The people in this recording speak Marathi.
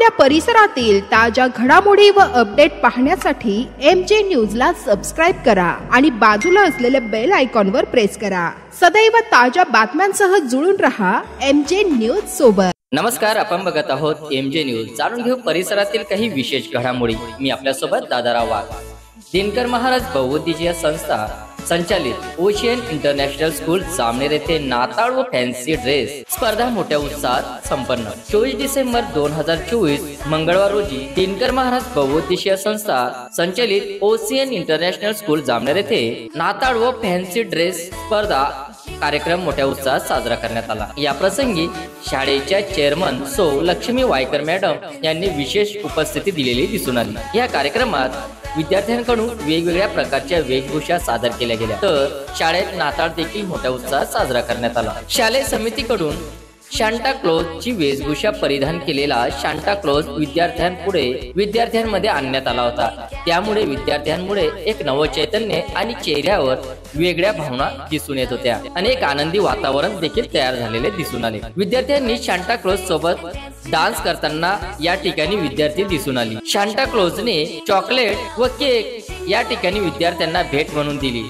आपल्या परिसरातील ताज्या घडामोडी व अपडेट पाहण्यासाठी MJ न्यूजला सबस्क्राइब करा आणि बाजूला असलेले बेल आयकॉनवर प्रेस करा। सदैव ताज्या बातम्यांसह जुळून रहा MJ न्यूज सोबत। नमस्कार, आपण बघत आहोत MJ न्यूज। जाणून घेऊ परिसरातील काही विशेष घडामोडी। मी आपल्यासोबत दादाराव वाघ। दिनकर महाराज बहुउद्देशीय संस्था संचालित ओशियन इंटरनॅशनल स्कूल जामनेर येथे नाताळ व फॅन्सी ड्रेस स्पर्धा मोठ्या उत्साहात संपन्न। 24 डिसेंबर 2024 मंगळवार रोजी दिनकर महाराज बहुउद्देशीय संस्था संचालित ओशियन इंटरनॅशनल स्कूल जामनेर येथे नाताळ व फॅन्सी ड्रेस स्पर्धा कार्यक्रम मोठ्या उत्साहात साजरा करण्यात आला। या प्रसंगी शाळेच्या चेअरमन सौ लक्ष्मी वायकर मॅडम यांनी विशेष उपस्थिती दिलेली दिसून आली। या कार्यक्रमात विद्यार्थ्यांकडून वेगवेगळ्या प्रकारच्या वेशभूषा सादर केल्या गेल्या, तर शाळेत नाताळ देखील मोठ्या उत्साहात साजरा करण्यात आला। शालेय समितीकडून शांता क्लॉज ची वेशभूषा परिधान केलेला शांता क्लॉज विद्यार्थ्यांमध्ये आणण्यात आला होता। त्यामुळे विद्यार्थ्यांमुळे एक नव चैतन्य आणि चेहऱ्यावर वेगळ्या भावना दिसून येत होत्या। अनेक आनंदी वातावरण देखील तयार झालेले दिसून आले। विद्यार्थ्यांनी शांता क्लॉज सोबत डान्स करताना या ठिकाणी विद्यार्थी दिसून आली। शांता क्लॉजने चॉकलेट व केक या ठिकाणी विद्यार्थ्यांना भेट म्हणून दिली।